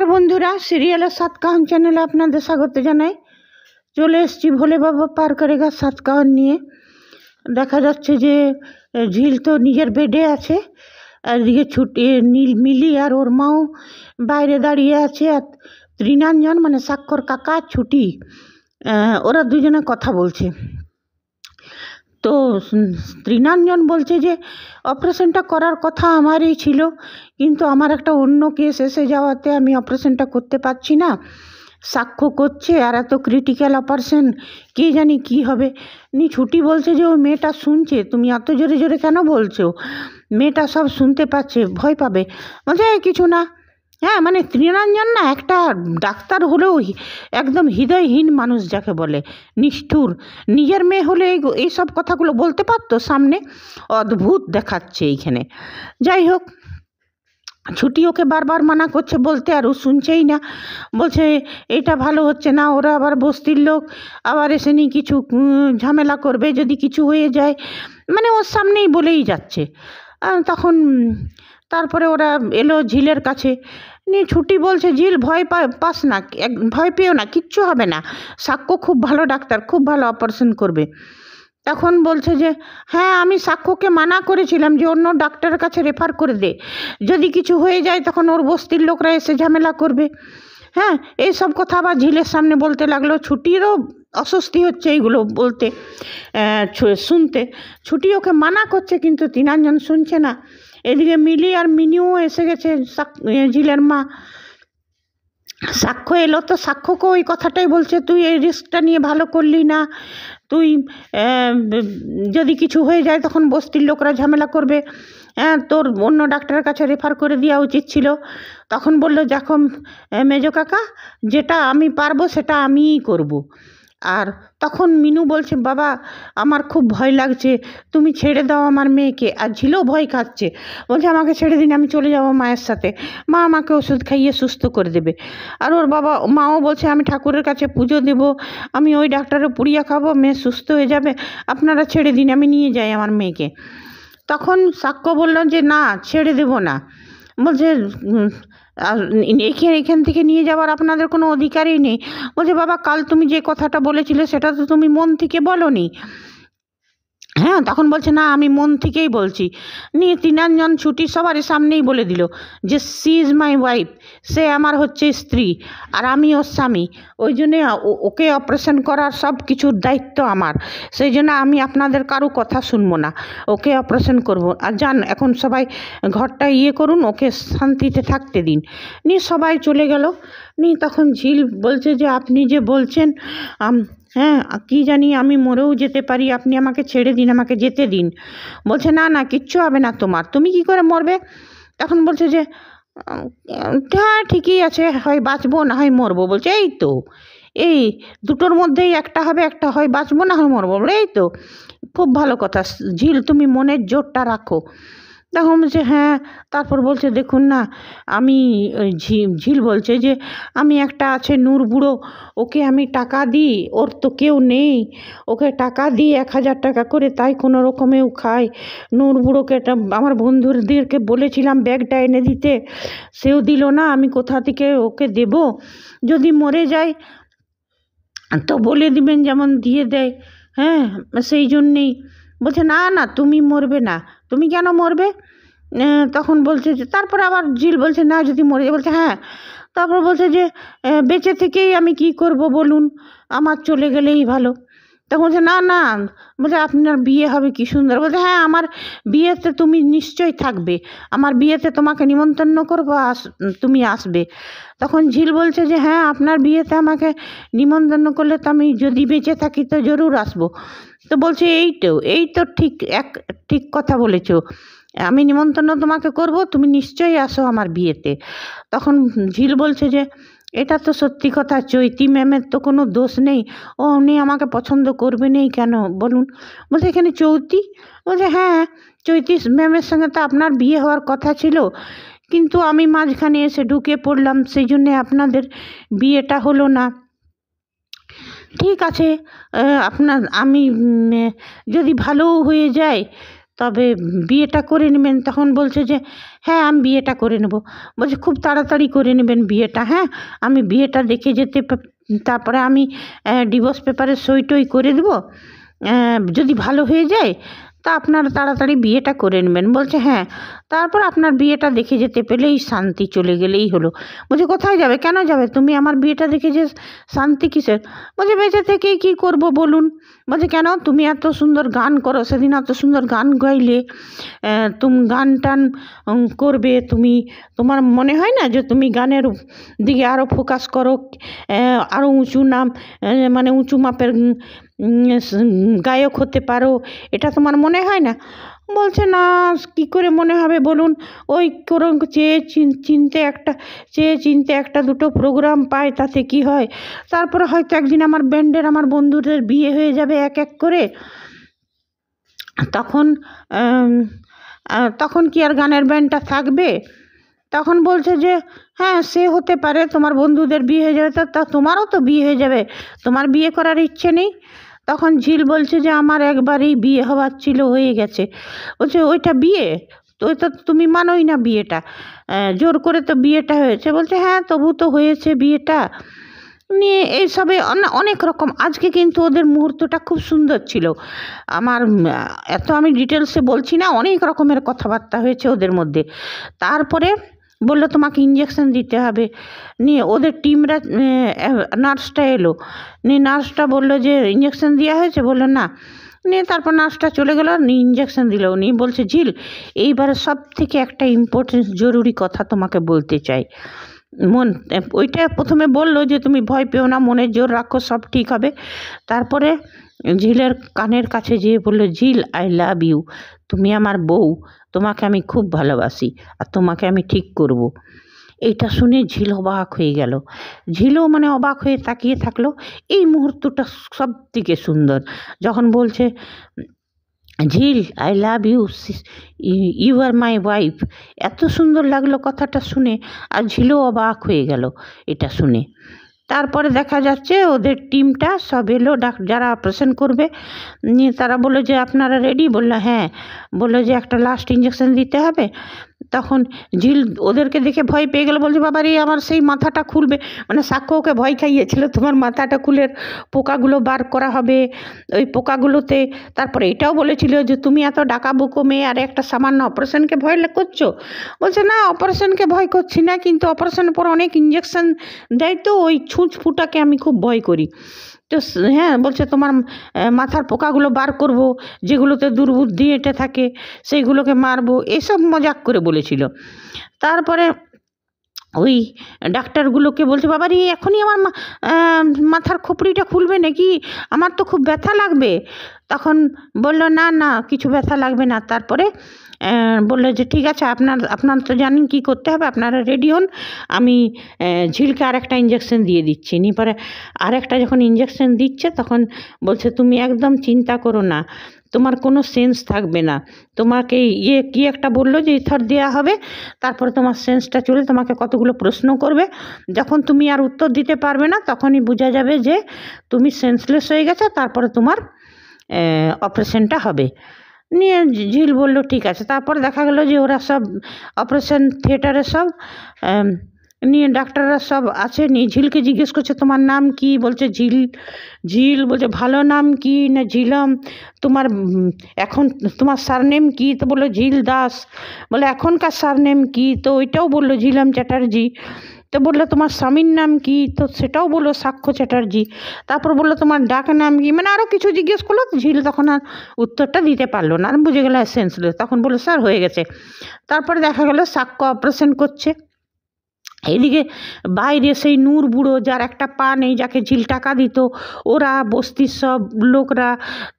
বন্ধুরা, সিরিয়ালের সাতকাহন চ্যানেলে আপনাদের স্বাগত জানাই। চলে এসেছি ভোলে বাবা পার করেগা সাতকাহন নিয়ে। দেখা যাচ্ছে যে ঝিল তো নিজের বেডে আছে, আর এদিকে মিলি আর ওর মাও বাইরে দাঁড়িয়ে আছে, আর তৃণাঞ্জন মানে স্বাক্ষর কাকা ছুটি, ওরা দুজনে কথা বলছে। তো তৃণাঞ্জন বলছে যে অপারেশনটা করার কথা আমারই ছিল, কিন্তু আমার একটা অন্য কেস এসে যাওয়াতে আমি অপারেশনটা করতে পারছি না। সাক্ষ্য করছে আর এত ক্রিটিক্যাল অপারেশন, কে জানি কি হবে। ছুটি বলছে যে ও মেয়েটা শুনছে, তুমি এত জোরে জোরে কেন বলছো, মেয়েটা সব শুনতে পাচ্ছে, ভয় পাবে। বলছে কিছু না। হ্যাঁ, মানে তৃণাঞ্জন না একটা ডাক্তার হলেও একদম হৃদয়হীন মানুষ যাকে বলে, নিষ্ঠুর। নিজের মেয়ে হলে এইসব কথাগুলো বলতে পারতো সামনে, অদ্ভুত দেখাচ্ছে এইখানে। যাই হোক, ছুটি ওকে বারবার মানা করছে বলতে, আর ও শুনছেই না। বলছে এটা ভালো হচ্ছে না, ওরা আবার বস্তির লোক আবার এসে নিয়ে কিছু ঝামেলা করবে যদি কিছু হয়ে যায়, মানে ওর সামনেই বলেই যাচ্ছে। তখন তারপরে ওরা এলো ঝিলের কাছে নিয়ে। ছুটি বলছে ঝিল ভয় পাস না, ভয় পেও না, কিচ্ছু হবে না, সাক্ষ্য খুব ভালো ডাক্তার, খুব ভালো অপারেশন করবে। তখন বলছে যে হ্যাঁ, আমি সাক্ষ্যকে মানা করেছিলাম যে অন্য ডাক্তারের কাছে রেফার করে দে, যদি কিছু হয়ে যায় তখন ওর বস্তির লোকরা এসে ঝামেলা করবে। হ্যাঁ, এইসব কথা আবার ঝিলের সামনে বলতে লাগলো। ছুটিরও অস্বস্তি হচ্ছে এইগুলো বলতে, শুনতে। ছুটি ওকে মানা করছে কিন্তু তৃণাঞ্জন শুনছে না। এদিকে মিলি আর মিনিও এসে গেছে, ঝিলের মা। সাক্ষ্য এলো তো সাক্ষ্যকে ওই কথাটাই বলছে, তুই এই রিস্কটা নিয়ে ভালো করলি না, তুই যদি কিছু হয়ে যায় তখন বস্তির লোকরা ঝামেলা করবে, তোর অন্য ডাক্তারের কাছে রেফার করে দেওয়া উচিত ছিল। তখন বলল যখন মেজো কাকা, যেটা আমি পারবো সেটা আমিই করব। আর তখন মিনু বলছে বাবা আমার খুব ভয় লাগছে, তুমি ছেড়ে দাও আমার মেয়েকে। আর ঝিলেও ভয় খাচ্ছে, বলছে আমাকে ছেড়ে দিন, আমি চলে যাব মায়ের সাথে, মা আমাকে ওষুধ খাইয়ে সুস্থ করে দেবে। আর ওর মাও বলছে আমি ঠাকুরের কাছে পুজো দেব, আমি ওই ডাক্তারের পুড়িয়া খাবো, মেয়ে সুস্থ হয়ে যাবে, আপনারা ছেড়ে দিন, আমি নিয়ে যাই আমার মেয়েকে। তখন সাক্ষ্য বলল যে না, ছেড়ে দেব না। বলছে এখান থেকে নিয়ে যাওয়ার আপনাদের কোনো অধিকারই নেই। বলছে বাবা কাল তুমি যে কথাটা বলেছিলে সেটা তো তুমি মন থেকে বলোনি। হ্যাঁ, তখন বলছে না আমি মন থেকেই বলছি। নিয়ে তৃণাঞ্জন ছুটি সবার সামনেই বলে দিল যে সি ইজ মাই ওয়াইফ, সে আমার হচ্ছে স্ত্রী আর আমি ওর স্বামী, ওই জন্যে ওকে অপারেশন করার সব কিছুর দায়িত্ব আমার, সেই জন্য আমি আপনাদের কারো কথা শুনবো না, ওকে অপারেশন করব। আর যান এখন সবাই ঘরটা করুন, ওকে শান্তিতে থাকতে দিন। নিয়ে সবাই চলে গেল। নিয়ে তখন ঝিল বলছে যে আপনি যে বলছেন হ্যাঁ কি জানি আমি মরেও যেতে পারি, আপনি আমাকে ছেড়ে দিন, আমাকে যেতে দিন। বলছে না না, কিচ্ছু হবে না তোমার, তুমি কি করে মরবে। তখন বলছে যে হ্যাঁ ঠিকই আছে, হয় বাঁচবো না হয় মরবো। বলছে এই তো, এই দুটোর মধ্যেই একটা হবে, একটা হয় বাঁচবো না হয় মরবো। এই তো খুব ভালো কথা ঝিল, তুমি মনের জোরটা রাখো। তখন বলছে হ্যাঁ। তারপর বলছে দেখুন না, আমি ঝিল বলছে যে আমি একটা আছে নূর বুড়ো, ওকে আমি টাকা দিই, ওর তো কেউ নেই, ওকে টাকা দিই 1000 টাকা করে, তাই কোনো রকমেও খায়। নূর বুড়োকে আমার বন্ধুদেরকে বলেছিলাম ব্যাগটা এনে দিতে, সেও দিল না, আমি কোথা থেকে ওকে দেব, যদি মরে যায় তো বলে দিবেন যেমন দিয়ে দেয়। হ্যাঁ, সেই জন্যেই। বলছে না না, তুমি মরবে না, তুমি কেন মরবে। তখন বলছে যে তারপর আবার ঝিল বলছে না যদি মরে যায়। বলছে হ্যাঁ। তারপর বলছে যে বেঁচে থেকেই আমি কি করব বলুন, আমার চলে গেলেই ভালো। তখন বলছে না না, বলছে আপনার বিয়ে হবে কি সুন্দর। বলছে হ্যাঁ, আমার বিয়েতে তুমি নিশ্চয়ই থাকবে, আমার বিয়েতে তোমাকে নিমন্ত্রণ করবো, তুমি আসবে। তখন ঝিল বলছে যে হ্যাঁ, আপনার বিয়েতে আমাকে নিমন্ত্রণ করলে তো আমি যদি বেঁচে থাকি তো জরুর আসবো। তো বলছে এই তো ঠিক কথা বলেছো, আমি নিমন্ত্রণ তোমাকে করব, তুমি নিশ্চয়ই আসো আমার বিয়েতে। তখন ঝিল বলছে যে এটা তো সত্যি কথা, চৈতি ম্যামের তো কোনো দোষ নেই, উনি আমাকে পছন্দ করবে নেই কেন বলুন। বলছে এখানে চৈতি। বলছে হ্যাঁ, চৈতি ম্যামের সঙ্গে তো আপনার বিয়ে হওয়ার কথা ছিল, কিন্তু আমি মাঝখানে এসে ঢুকে পড়লাম, সেই জন্যে আপনাদের বিয়েটা হলো না। ঠিক আছে, আমি যদি ভালোও হয়ে যায় তবে বিয়েটা করে নেবেন। তখন বলছে যে হ্যাঁ আমি বিয়েটা করে নেব। বলছে খুব তাড়াতাড়ি করে নেবেন বিয়েটা, হ্যাঁ আমি বিয়েটা দেখে যেতে তারপরে আমি ডিভোর্স পেপারে সই টই করে দেবো, যদি ভালো হয়ে যায় তা আপনারা তাড়াতাড়ি বিয়েটা করে নেবেন। বলছে হ্যাঁ, তারপর আপনার বিয়েটা দেখে যেতে পেলেই শান্তি, চলে গেলেই হলো। বলছে কোথায় যাবে, কেন যাবে তুমি, আমার বিয়েটা দেখে যে শান্তি কিসের? বলছে বেঁচে থেকেই কী করব বলুন। বলছে কেন, তুমি এত সুন্দর গান করো, সেদিন এত সুন্দর গান গাইলে, তুমি গান টান করবে, তুমি তোমার মনে হয় না যে তুমি গানের দিকে আরও ফোকাস করো, আরও উঁচু নাম মানে উঁচু মাপের গায়ক হতে পারো, এটা তোমার মনে হয় না? বলছে না, কী করে মনে হবে বলুন, ওই কোনো চেয়ে চিনতে একটা দুটো প্রোগ্রাম পায় তাতে কি হয়, তারপরে হয়তো একদিন আমার ব্যান্ডের আমার বন্ধুদের বিয়ে হয়ে যাবে এক এক করে, তখন কি আর গানের ব্যান্ডটা থাকবে? তখন বলছে যে হ্যাঁ সে হতে পারে, তোমার বন্ধুদের বিয়ে হয়ে যাবে, তা তোমারও তো বিয়ে হয়ে যাবে, তোমার বিয়ে করার ইচ্ছে নেই? তখন ঝিল বলছে যে আমার একবারই বিয়ে হওয়ার ছিল, হয়ে গেছে। বলছে ওইটা বিয়ে? তো ওইটা তুমি মানোই না বিয়েটা, জোর করে তো বিয়েটা হয়েছে। বলছে হ্যাঁ তবু তো হয়েছে বিয়েটা। নিয়ে এইসবে অনেক রকম, আজকে কিন্তু ওদের মুহূর্তটা খুব সুন্দর ছিল। আমার এত আমি ডিটেলসে বলছি না, অনেক রকমের কথাবার্তা হয়েছে ওদের মধ্যে। তারপরে বললো তোমাকে ইঞ্জেকশন দিতে হবে। নিয়ে ওদের টিমরা নার্সটা এলো, নিয়ে নার্সটা বললো যে ইঞ্জেকশন দেওয়া হয়েছে, বললো না। নিয়ে তারপর নার্সটা চলে গেলো, নিয়ে ইঞ্জেকশন দিল। নিয়ে বলছে ঝিল এইবারে সব থেকে একটা ইম্পর্টেন্ট জরুরি কথা তোমাকে বলতে চাই। ওইটা প্রথমে বললো যে তুমি ভয় পেও না, মনের জোর রাখো, সব ঠিক হবে। তারপরে ঝিলের কানের কাছে যেয়ে বললো ঝিল আই লাভ ইউ, তুমি আমার বউ, তোমাকে আমি খুব ভালোবাসি, আর তোমাকে আমি ঠিক করব। এইটা শুনে ঝিল অবাক হয়ে গেল। ঝিলও মানে অবাক হয়ে তাকিয়ে থাকলো। এই মুহূর্তটা সব থেকে সুন্দর, যখন বলছে Jhil I love you, you are my wife. এত সুন্দর লাগলো কথাটা শুনে, আর ঝিলও অবাক হয়ে গেল এটা শুনে। তারপরে দেখা যাচ্ছে ওদের টিমটা সব এলো, যারা অপারেশন করবে। নিয়ে তারা বললো যে আপনারা রেডি? বললো হ্যাঁ। বললো যে একটা লাস্ট ইঞ্জেকশন দিতে হবে। তখন ঝিল ওদেরকে দেখে ভয় পেয়ে গেল, বলছে বাবারে আমার সেই মাথাটা খুলবে, মানে সাক্ষ্য ওকে ভয় খাইয়েছিল, তোমার মাথাটা খুলে পোকাগুলো বার করা হবে, ওই পোকাগুলোতে। তারপরে এটাও বলেছিল যে তুমি এত ডাকাবুকো মেয়ে আর একটা সামান্য অপারেশনকে ভয় করছো। বলছে না অপারেশনকে ভয় করছি না, কিন্তু অপারেশনের পর অনেক ইঞ্জেকশন দেয়, তো ওই ছুঁচ ফুটাকে আমি খুব ভয় করি। তো হ্যাঁ বলছে তোমার মাথার পোকাগুলো বার করব, যেগুলোতে দুর্বুদ্ধি এঁটে থাকে সেইগুলোকে মারবো, এসব মজাক করে বলেছিল। তারপরে ওই ডাক্তারগুলোকে বলছে বাবারে এখনই আমার মাথার খোপড়িটা খুলবে নাকি, আমার তো খুব ব্যথা লাগবে। তখন বলল না না কিছু ব্যথা লাগবে না। তারপরে বললো যে ঠিক আছে, আপনার তো জানেন কী করতে হবে, আপনারা রেডি হন, আমি ঝিলকে আরেকটা ইঞ্জেকশন দিয়ে দিচ্ছি। নিয়ে পরে আরেকটা যখন ইঞ্জেকশন দিচ্ছে তখন বলছে তুমি একদম চিন্তা করো না, তোমার কোনো সেন্স থাকবে না, তোমাকে কি একটা বললো যে ইথার দেওয়া হবে, তারপরে তোমার সেন্সটা চলে তোমাকে কতগুলো প্রশ্ন করবে, যখন তুমি আর উত্তর দিতে পারবে না তখনই বোঝা যাবে যে তুমি সেন্সলেস হয়ে গেছো, তারপরে তোমার অপারেশনটা হবে। নিয়ে ঝিল বললো ঠিক আছে। তারপর দেখা গেলো যে ওরা সব অপারেশন থিয়েটারে সব নিয়ে ডাক্তাররা সব আছে। নিয়ে ঝিলকে জিজ্ঞেস করছে তোমার নাম কি? বলছে ঝিল। ঝিল বলছে ভালো নাম কি? না ঝিলম। তোমার এখন তোমার সারনেম কি? তো বললো ঝিল দাস। বলে এখনকার সারনেম কি? তো ওইটাও বললো ঝিলম চ্যাটার্জি। তো বললো তোমার স্বামীর নাম কি? তো সেটাও বললো সাক্ষ্য চ্যাটার্জি। তারপর বললো তোমার ডাক নাম কি, মানে আরও কিছু জিজ্ঞেস করলো। ঝিল তখন আর উত্তরটা দিতে পারলো না, বুঝে গেলো সেন্সলেস। তখন বললো স্যার হয়ে গেছে। তারপরে দেখা গেলো সাক্ষ্য অপারেশন করছে। এইদিকে বাইরে সেই নূর বুড়ো, যার একটা পা নেই, যাকে ঝিল টাকা দিত, ওরা বস্তির সব লোকরা,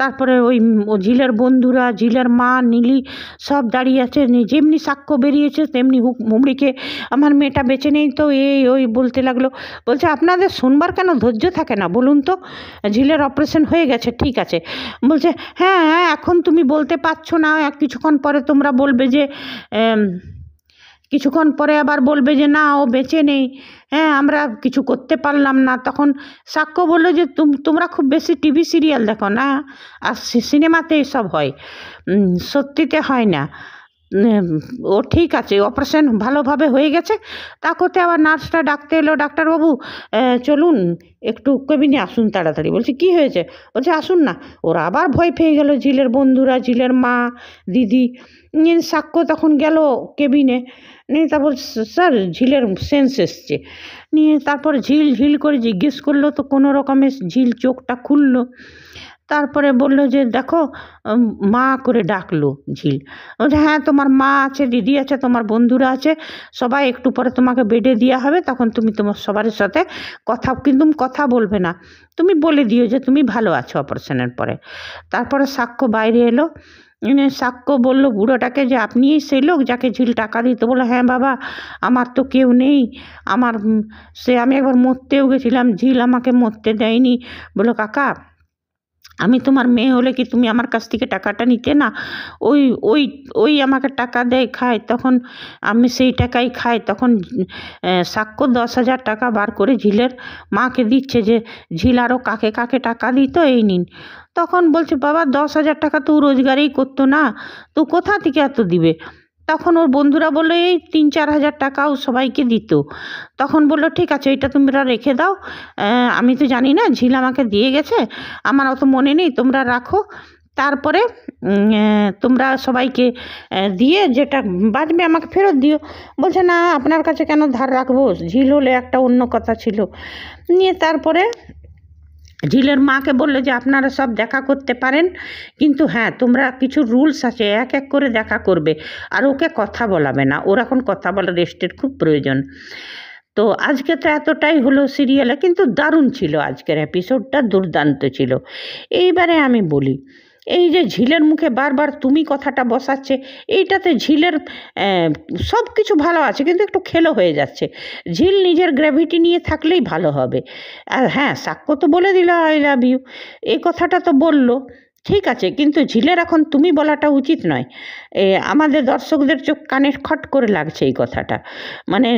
তারপরে ওই ঝিলের বন্ধুরা, ঝিলের মা নীলি সব দাঁড়িয়ে আছে। যেমনি সাক্ষ্য বেরিয়েছে তেমনি হুমড়িকে আমার মেয়েটা বেঁচে নেই তো এই ওই বলতে লাগলো। বলছে আপনাদের শুনবার কেন ধৈর্য থাকে না বলুন তো, ঝিলের অপারেশন হয়ে গেছে ঠিক আছে। বলছে হ্যাঁ হ্যাঁ এখন তুমি বলতে পারছো না, কিছুক্ষণ পরে তোমরা বলবে যে কিছুক্ষণ পরে আবার বলবে যে না ও বেঁচে নেই, হ্যাঁ আমরা কিছু করতে পারলাম না। তখন সাক্ষ্য বললো যে তোমরা খুব বেশি টিভি সিরিয়াল দেখো না, আর সিনেমাতে এসব হয়, সত্যিতে হয় না। ও ঠিক আছে, অপারেশন ভালোভাবে হয়ে গেছে। তা করতে আবার নার্সটা ডাকতে এলো, ডাক্তারবাবু চলুন একটু কেবিনে আসুন তাড়াতাড়ি। বলছে কি হয়েছে? বলছে আসুন না। ওরা আবার ভয় পেয়ে গেল, ঝিলের বন্ধুরা, ঝিলের মা, দিদি। সাক্ষ্য তখন গেল কেবিনে, নিয়ে তারপর স্যার ঝিলের সেন্স এসছে। নিয়ে তারপর ঝিল ঝিল করে জিজ্ঞেস করলো, তো কোনো রকমে ঝিল চোখটা খুললো। তারপরে বলল যে দেখো, মা করে ডাকলো ঝিল। বলছে হ্যাঁ তোমার মা আছে, দিদি আছে, তোমার বন্ধুরা আছে, সবাই একটু পরে তোমাকে বেডে দেওয়া হবে, তখন তুমি তোমার সবার সাথে কিন্তু কথা বলবে না, তুমি বলে দিও যে তুমি ভালো আছো অপারেশনের পরে। তারপরে সাক্ষ্য বাইরে এলো, সাক্ষ্য বলল বুড়োটাকে যে আপনিই সেই লোক যাকে ঝিল টাকা দিত? বলে হ্যাঁ বাবা, আমার তো কেউ নেই, আমার আমি একবার মরতেও গেছিলাম, ঝিল আমাকে মরতে দেয়নি। বললো কাকা, আমি তোমার মেয়ে হলে কি তুমি আমার কাছ থেকে টাকাটা নিতে না? ওই ওই ওই আমাকে টাকা দেয়, খায়, তখন আমি সেই টাকাই খাই। তখন সাক্ষ্য 10,000 টাকা বার করে ঝিলের মাকে দিচ্ছে যে ঝিল আরও কাকে কাকে টাকা দিত, এই নিন। তখন বলছে বাবা 10,000 টাকা তো রোজগারই করতো না, তো কোথা থেকে এত দিবে? তখন ওর বন্ধুরা বললো এই 3-4 হাজার টাকাও সবাইকে দিত। তখন বললো ঠিক আছে, এটা তোমরা রেখে দাও, আমি তো জানি না, ঝিল আমাকে দিয়ে গেছে, আমার অত মনে নেই, তোমরা রাখো, তারপরে তোমরা সবাইকে দিয়ে যেটা বাঁচবে আমাকে ফেরত দিও। বলছে না আপনার কাছে কেন ধার রাখবো, ঝিল হলে একটা অন্য কথা ছিল। নিয়ে তারপরে ঝিলের মাকে বললো যে আপনারা সব দেখা করতে পারেন, কিন্তু হ্যাঁ তোমরা কিছু রুলস আছে, এক এক করে দেখা করবে, আর ওকে কথা বলাবে না, ওর এখন কথা বলার রেস্টের খুব প্রয়োজন। তো আজকে তো এতটাই হলো সিরিয়ালে, কিন্তু দারুণ ছিল আজকের এপিসোডটা, দুর্দান্ত ছিল। এইবারে আমি বলি, এই যে ঝিলের মুখে বারবার তুমি কথাটা বসাচ্ছে, এইটাতে ঝিলের সব কিছু ভালো আছে, কিন্তু একটু খেলো হয়ে যাচ্ছে। ঝিল নিজের গ্র্যাভিটি নিয়ে থাকলেই ভালো হবে। আর হ্যাঁ সাক্ষ্য তো বলে দিল আই লাভ ইউ, এই কথাটা তো বললো, ঠিক আছে, কিন্তু ঝিলের এখন তুমি বলাটা উচিত নয়। আমাদের দর্শকদের চোখ কানে খট করে লাগছে এই কথাটা, মানে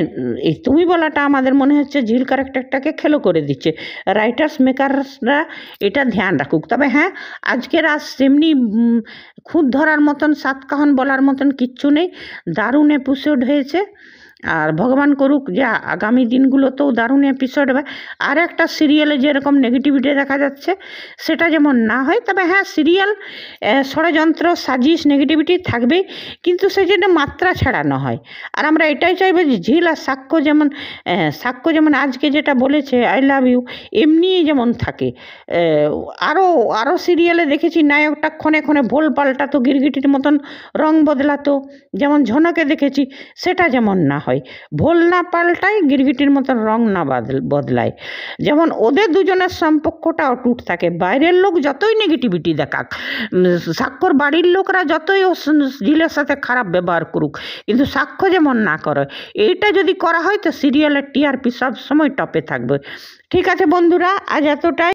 এই তুমি বলাটা আমাদের মনে হচ্ছে ঝিল ক্যারেক্টারটাকে খেলো করে দিচ্ছে। রাইটার্স মেকারসরা এটা ধ্যান রাখুক। তবে হ্যাঁ আজকের সেমনি খুঁত ধরার মতন, সাতকাহন বলার মতন কিচ্ছু নেই, দারুণ এপিসোড হয়েছে। আর ভগবান করুক যে আগামী দিনগুলোতেও দারুণ এপিসোড হবে। আর একটা সিরিয়ালে যেরকম নেগেটিভিটি দেখা যাচ্ছে সেটা যেমন না হয়। তবে হ্যাঁ সিরিয়াল ষড়যন্ত্র, সাজিশ, নেগেটিভিটি থাকবেই, কিন্তু সেই জন্য মাত্রা ছাড়ানো হয়। আর আমরা এটাই চাইবো যে ঝিল আর সাক্ষ্য যেমন আজকে যেটা বলেছে আই লাভ ইউ, এমনিই যেমন থাকে। আরও সিরিয়ালে দেখেছি নায়কটা ক্ষণে ক্ষণে ভোল পাল্টাতো, গিরগিটির মতন রং বদলাতো, যেমন ঝনকে দেখেছি, সেটা যেমন না হয়, ভোল না পাল্টায়, গিরগিটির মতন রং না বদলায়। যেমন ওদের দুজনের সম্পর্কটা অটুট থাকে, বাইরের লোক যতই নেগেটিভিটি দেখাক, সাক্ষ্যর বাড়ির লোকরা যতই ঝিলের সাথে খারাপ ব্যবহার করুক, কিন্তু সাক্ষ্য যেমন না করে, এইটা যদি করা হয় তো সিরিয়ালের টিআরপি সব সময় টপে থাকবে। ঠিক আছে বন্ধুরা, আজ এতটাই।